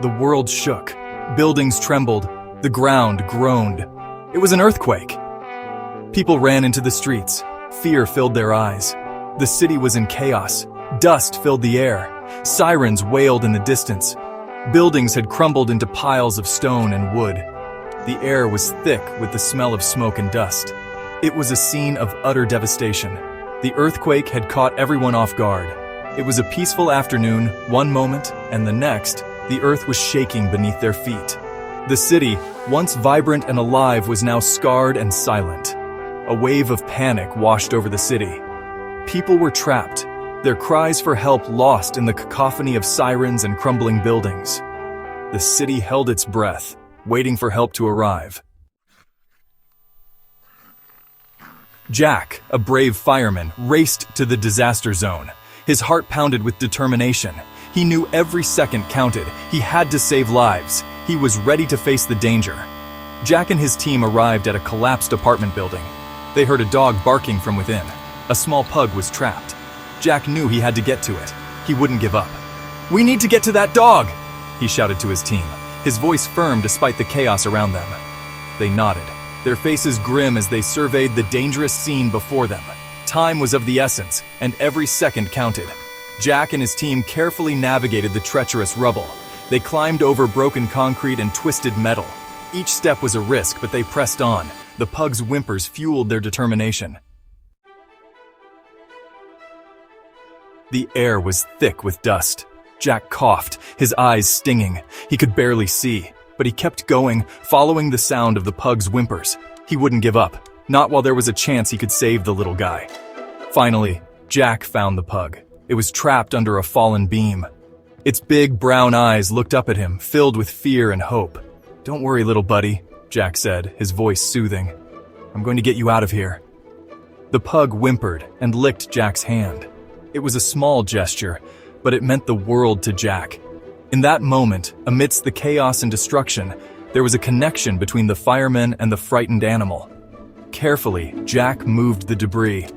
The world shook. Buildings trembled. The ground groaned. It was an earthquake. People ran into the streets. Fear filled their eyes. The city was in chaos. Dust filled the air. Sirens wailed in the distance. Buildings had crumbled into piles of stone and wood. The air was thick with the smell of smoke and dust. It was a scene of utter devastation. The earthquake had caught everyone off guard. It was a peaceful afternoon, one moment, and the next, the earth was shaking beneath their feet. The city, once vibrant and alive, was now scarred and silent. A wave of panic washed over the city. People were trapped, their cries for help lost in the cacophony of sirens and crumbling buildings. The city held its breath, waiting for help to arrive. Jack, a brave fireman, raced to the disaster zone. His heart pounded with determination. He knew every second counted. He had to save lives. He was ready to face the danger. Jack and his team arrived at a collapsed apartment building. They heard a dog barking from within. A small pug was trapped. Jack knew he had to get to it. He wouldn't give up. "We need to get to that dog!" he shouted to his team, his voice firm despite the chaos around them. They nodded, their faces grim as they surveyed the dangerous scene before them. Time was of the essence, and every second counted. Jack and his team carefully navigated the treacherous rubble. They climbed over broken concrete and twisted metal. Each step was a risk, but they pressed on. The pug's whimpers fueled their determination. The air was thick with dust. Jack coughed, his eyes stinging. He could barely see, but he kept going, following the sound of the pug's whimpers. He wouldn't give up, not while there was a chance he could save the little guy. Finally, Jack found the pug. It was trapped under a fallen beam. Its big brown eyes looked up at him, filled with fear and hope. "Don't worry, little buddy," Jack said, his voice soothing. "I'm going to get you out of here." The pug whimpered and licked Jack's hand. It was a small gesture, but it meant the world to Jack. In that moment, amidst the chaos and destruction, there was a connection between the fireman and the frightened animal. Carefully, Jack moved the debris.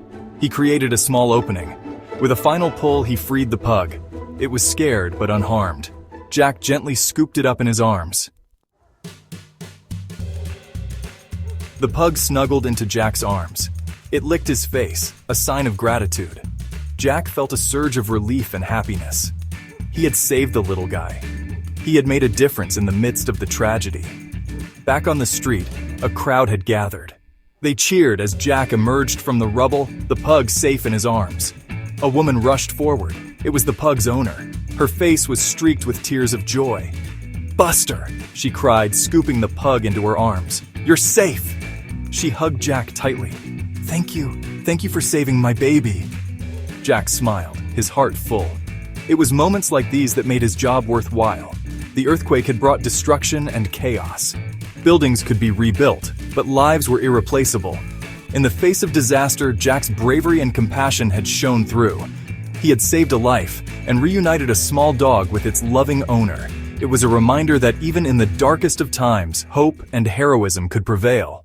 He created a small opening. With a final pull, he freed the pug. It was scared but unharmed. Jack gently scooped it up in his arms. The pug snuggled into Jack's arms. It licked his face, a sign of gratitude. Jack felt a surge of relief and happiness. He had saved the little guy. He had made a difference in the midst of the tragedy. Back on the street, a crowd had gathered. They cheered as Jack emerged from the rubble, the pug safe in his arms. A woman rushed forward. It was the pug's owner. Her face was streaked with tears of joy. "Buster!" she cried, scooping the pug into her arms. "You're safe!" She hugged Jack tightly. Thank you for saving my baby." Jack smiled, his heart full. It was moments like these that made his job worthwhile. The earthquake had brought destruction and chaos. Buildings could be rebuilt, but lives were irreplaceable. In the face of disaster, Jack's bravery and compassion had shone through. He had saved a life and reunited a small dog with its loving owner. It was a reminder that even in the darkest of times, hope and heroism could prevail.